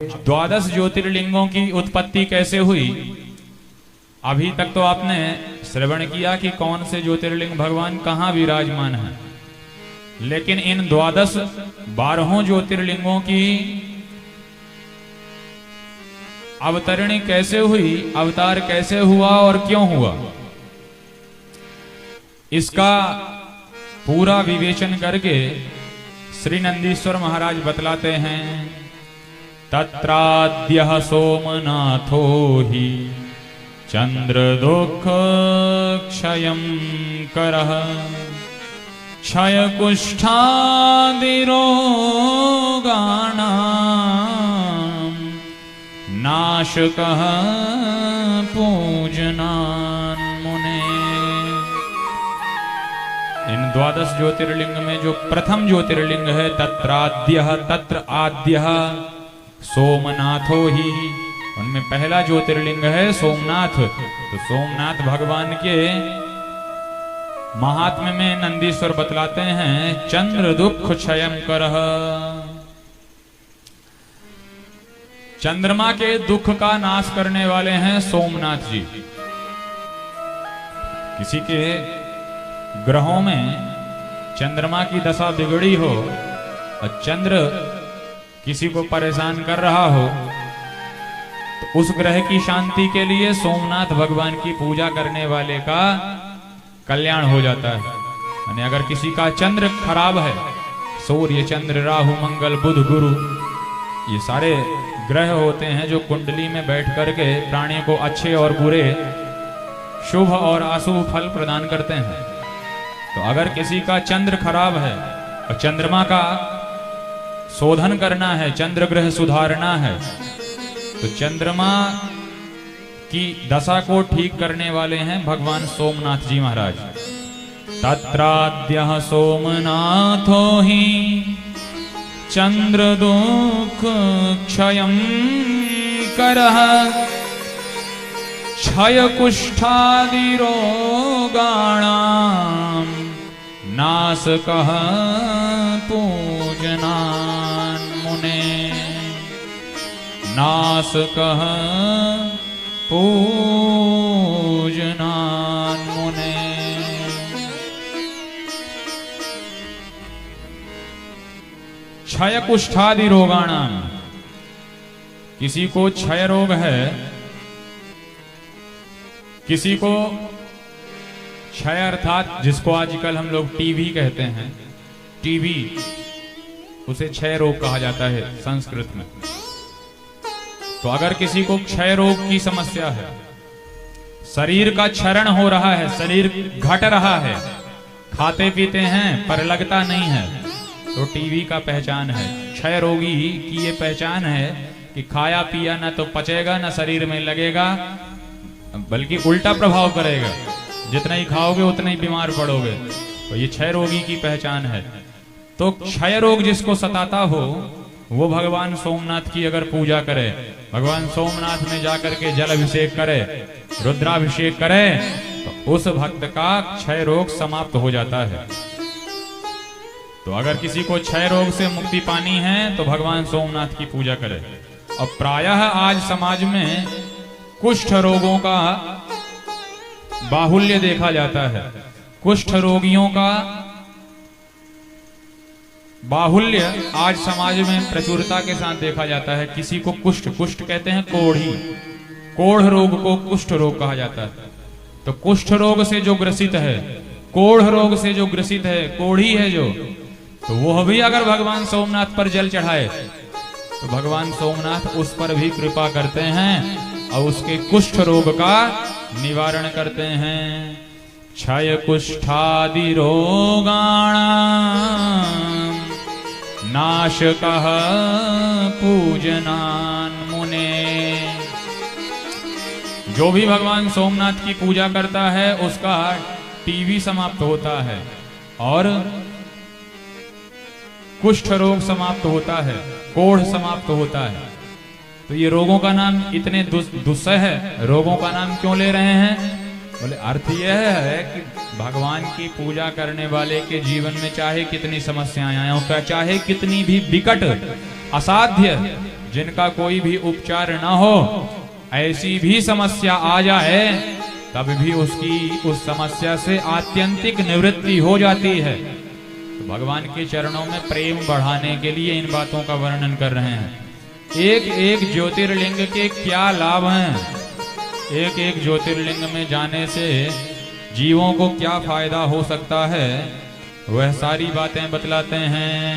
द्वादश ज्योतिर्लिंगों की उत्पत्ति कैसे हुई? अभी तक तो आपने श्रवण किया कि कौन से ज्योतिर्लिंग भगवान कहाँ विराजमान है, लेकिन इन द्वादश 12 ज्योतिर्लिंगों की अवतरणी कैसे हुई, अवतार कैसे हुआ और क्यों हुआ, इसका पूरा विवेचन करके श्री नंदीश्वर महाराज बतलाते हैं। तत्राद्यः सोमनाथो हि चंद्र दुख क्षयं करः क्षय कुष्ठादिरोगाणां नाशकः पूजनान् मुने। इन द्वादश ज्योतिर्लिंग में जो प्रथम ज्योतिर्लिंग है तत्राद्यः, तत्र आद्यः सोमनाथो ही, उनमें पहला ज्योतिर्लिंग है सोमनाथ। तो सोमनाथ भगवान के महात्म्य में नंदीश्वर बतलाते हैं चंद्र दुख क्षयं करः, चंद्रमा के दुख का नाश करने वाले हैं सोमनाथ जी। किसी के ग्रहों में चंद्रमा की दशा बिगड़ी हो और चंद्र किसी को परेशान कर रहा हो तो उस ग्रह की शांति के लिए सोमनाथ भगवान की पूजा करने वाले का कल्याण हो जाता है। यानी अगर किसी का चंद्र खराब है, सूर्य चंद्र राहु मंगल बुध गुरु, ये सारे ग्रह होते हैं जो कुंडली में बैठ करके प्राणी को अच्छे और बुरे, शुभ और अशुभ फल प्रदान करते हैं। तो अगर किसी का चंद्र खराब है और चंद्रमा का शोधन करना है, चंद्र ग्रह सुधारना है, तो चंद्रमा की दशा को ठीक करने वाले हैं भगवान सोमनाथ जी महाराज। तत्राद्यः सोमनाथो हि चंद्र दुख क्षयं करः क्षय कुष्ठादि रोगाणां नाशकः पूजनान् मुने। नाशकः पूजनान् मुने। क्षय कुष्ठादि रोगाणाम, किसी को क्षय रोग है, किसी को क्षय अर्थात जिसको आजकल हम लोग टीबी कहते हैं, टीबी उसे क्षय रोग कहा जाता है संस्कृत में। तो अगर किसी को क्षय रोग की समस्या है, शरीर का क्षरण हो रहा है, शरीर घट रहा है, खाते पीते हैं पर लगता नहीं है, तो टीबी का पहचान है। क्षय रोगी की ये पहचान है कि खाया पिया ना तो पचेगा ना शरीर में लगेगा, बल्कि उल्टा प्रभाव करेगा, जितना ही खाओगे उतना ही बीमार पड़ोगे। तो ये क्षय रोगी की पहचान है। तो क्षय रोग जिसको सताता हो वो भगवान सोमनाथ की अगर पूजा करे, भगवान सोमनाथ में जाकर के जल अभिषेक करे, रुद्राभिषेक करे, तो उस भक्त का क्षय रोग समाप्त हो जाता है। तो अगर किसी को क्षय रोग से मुक्ति पानी है तो भगवान सोमनाथ की पूजा करे। और प्रायः आज समाज में कुष्ठ रोगों का बाहुल्य देखा जाता है। कुष्ठ रोगियों का बाहुल्य आज समाज में प्रचुरता के साथ देखा जाता है। किसी को कुष्ठ, कुष्ठ कहते हैं कोढ़ी, कोढ़ रोग को कुष्ठ रोग कहा जाता है। तो कुष्ठ रोग से जो ग्रसित है, कोढ़ रोग से जो ग्रसित है, कोढ़ी है जो, तो वह भी अगर भगवान सोमनाथ पर जल चढ़ाए तो भगवान सोमनाथ उस पर भी कृपा करते हैं और उसके कुष्ठ रोग का निवारण करते हैं। क्षय कुष्ठादि रोगाणां नाशकः पूजनान् मुने। जो भी भगवान सोमनाथ की पूजा करता है उसका टीबी समाप्त होता है और कुष्ठ रोग समाप्त होता है, कोढ़ समाप्त होता है। तो ये रोगों का नाम इतने दुस्सह है, रोगों का नाम क्यों ले रहे हैं? बोले अर्थ यह है कि भगवान की पूजा करने वाले के जीवन में चाहे कितनी समस्याएं आए हो, चाहे कितनी भी विकट असाध्य जिनका कोई भी उपचार न हो, ऐसी भी समस्या आ जाए तब भी उसकी उस समस्या से आत्यंतिक निवृत्ति हो जाती है। तो भगवान के चरणों में प्रेम बढ़ाने के लिए इन बातों का वर्णन कर रहे हैं। एक एक ज्योतिर्लिंग के क्या लाभ हैं, एक एक ज्योतिर्लिंग में जाने से जीवों को क्या फायदा हो सकता है, वह सारी बातें बतलाते हैं।